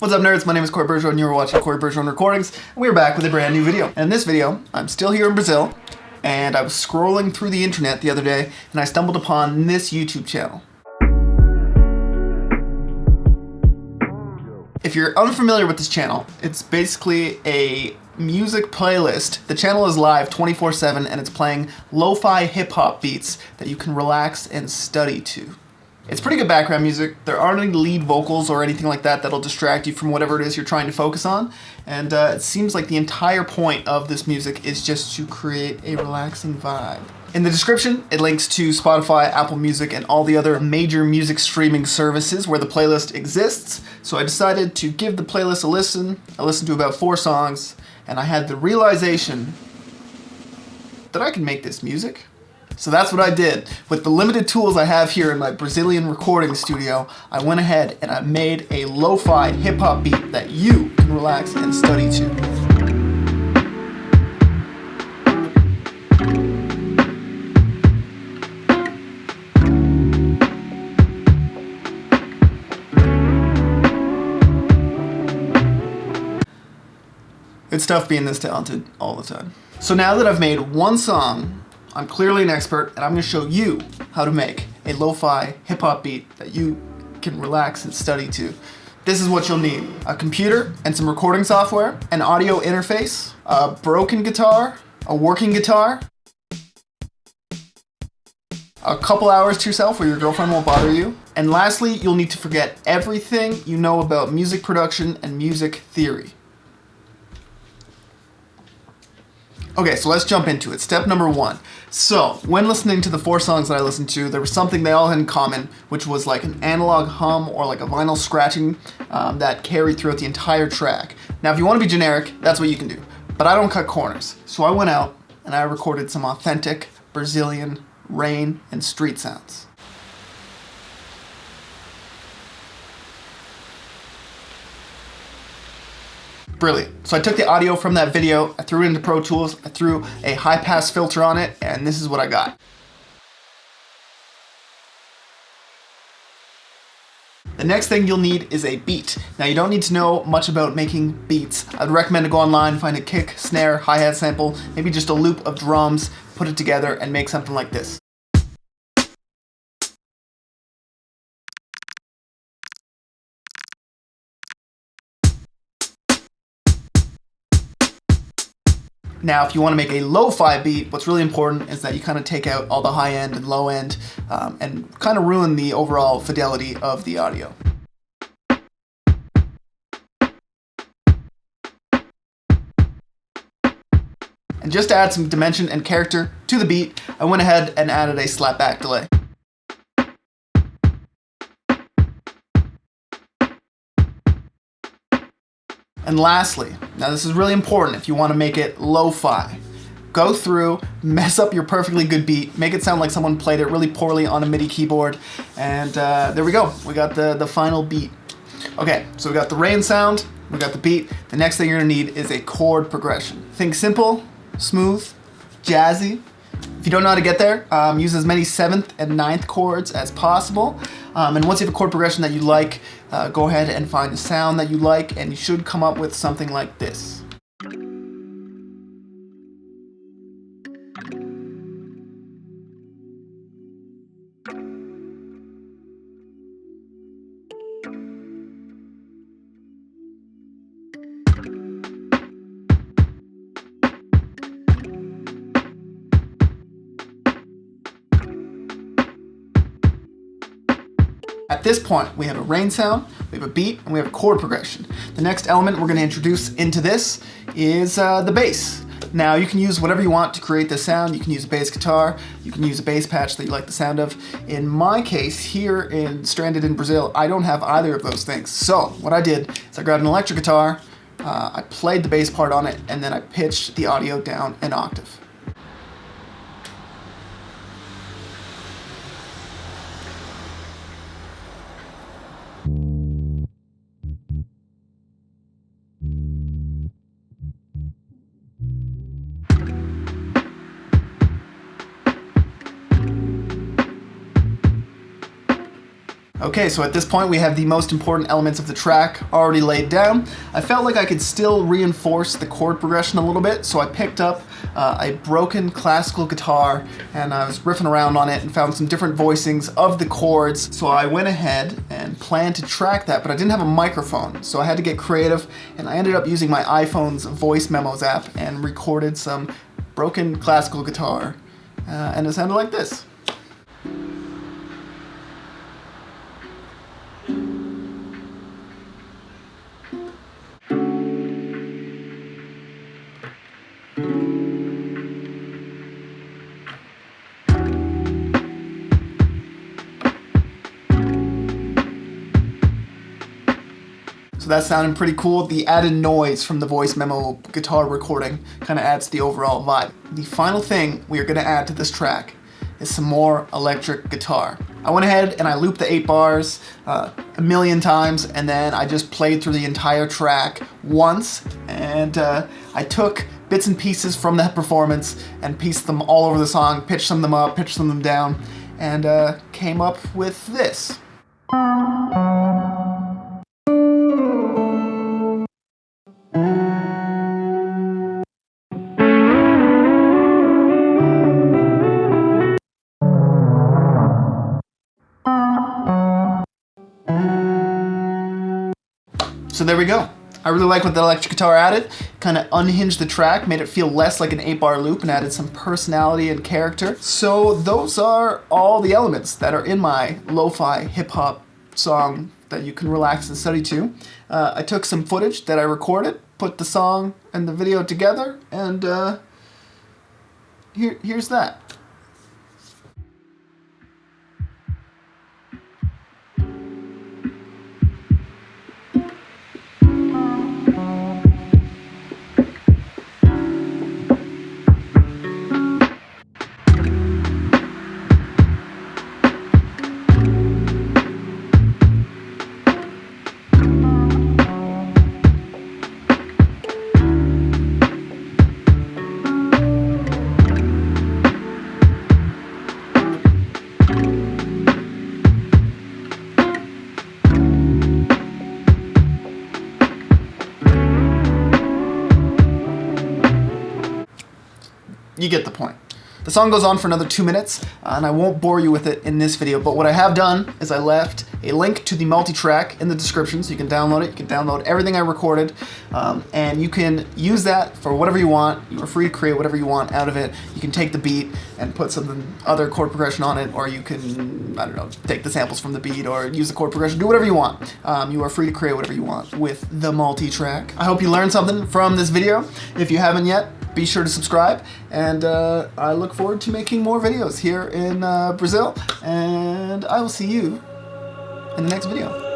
What's up, nerds? My name is Chord Progression and you are watching Chord Progression Recordings, and we are back with a brand new video. And in this video, I'm still here in Brazil, and I was scrolling through the internet the other day, and I stumbled upon this YouTube channel. If you're unfamiliar with this channel, it's basically a music playlist. The channel is live 24/7, and it's playing lo-fi hip-hop beats that you can relax and study to. It's pretty good background music. There aren't any lead vocals or anything like that that'll distract you from whatever it is you're trying to focus on. And it seems like the entire point of this music is just to create a relaxing vibe. In the description, it links to Spotify, Apple Music, and all the other major music streaming services where the playlist exists. So I decided to give the playlist a listen. I listened to about 4 songs, and I had the realization that I can make this music. So that's what I did. With the limited tools I have here in my Brazilian recording studio, I went ahead and I made a lo-fi hip-hop beat that you can relax and study to. It's tough being this talented all the time. So now that I've made one song, I'm clearly an expert, and I'm going to show you how to make a lo-fi hip-hop beat that you can relax and study to. This is what you'll need: a computer and some recording software, an audio interface, a broken guitar, a working guitar, a couple hours to yourself where your girlfriend won't bother you, and lastly, you'll need to forget everything you know about music production and music theory. Okay, so let's jump into it. Step number 1. So, when listening to the 4 songs that I listened to, there was something they all had in common, which was like an analog hum or like a vinyl scratching that carried throughout the entire track. Now, if you want to be generic, that's what you can do. But I don't cut corners. So I went out and I recorded some authentic Brazilian rain and street sounds. Brilliant. So I took the audio from that video, I threw it into Pro Tools, I threw a high-pass filter on it, and this is what I got. The next thing you'll need is a beat. Now, you don't need to know much about making beats. I'd recommend to go online, find a kick, snare, hi-hat sample, maybe just a loop of drums, put it together, and make something like this. Now, if you want to make a lo-fi beat, what's really important is that you kind of take out all the high end and low end and kind of ruin the overall fidelity of the audio. And just to add some dimension and character to the beat, I went ahead and added a slapback delay. And lastly, now this is really important if you want to make it lo-fi, go through, mess up your perfectly good beat, make it sound like someone played it really poorly on a MIDI keyboard, and there we go. We got the final beat. Okay, so we got the rain sound, we got the beat. The next thing you're gonna need is a chord progression. Think simple, smooth, jazzy. If you don't know how to get there, use as many 7th and 9th chords as possible. And once you have a chord progression that you like, go ahead and find a sound that you like, and you should come up with something like this. At this point, we have a rain sound, we have a beat, and we have a chord progression. The next element we're going to introduce into this is the bass. Now, you can use whatever you want to create this sound. You can use a bass guitar, you can use a bass patch that you like the sound of. In my case, here stranded in Brazil, I don't have either of those things. So what I did is I grabbed an electric guitar, I played the bass part on it, and then I pitched the audio down an octave. Okay, so at this point we have the most important elements of the track already laid down. I felt like I could still reinforce the chord progression a little bit, so I picked up a broken classical guitar and I was riffing around on it and found some different voicings of the chords. So I went ahead and planned to track that, but I didn't have a microphone, so I had to get creative, and I ended up using my iPhone's voice memos app and recorded some broken classical guitar, and it sounded like this. So that sounded pretty cool. The added noise from the voice memo guitar recording kind of adds to the overall vibe. The final thing we are going to add to this track is some more electric guitar. I went ahead and I looped the 8 bars a million times, and then I just played through the entire track once, and I took bits and pieces from that performance and pieced them all over the song, pitched some of them up, pitched some of them down, and came up with this. So there we go. I really like what the electric guitar added. Kind of unhinged the track, made it feel less like an 8-bar loop, and added some personality and character. So those are all the elements that are in my lo-fi hip-hop song that you can relax and study to. I took some footage that I recorded, put the song and the video together, and here's that. You get the point. The song goes on for another 2 minutes, and I won't bore you with it in this video, but what I have done is I left a link to the multi-track in the description, so you can download it. You can download everything I recorded, and you can use that for whatever you want. You are free to create whatever you want out of it. You can take the beat and put some other chord progression on it, or you can, I don't know, take the samples from the beat or use the chord progression, do whatever you want. You are free to create whatever you want with the multi-track. I hope you learned something from this video. If you haven't yet, be sure to subscribe, and I look forward to making more videos here in Brazil, and I will see you in the next video.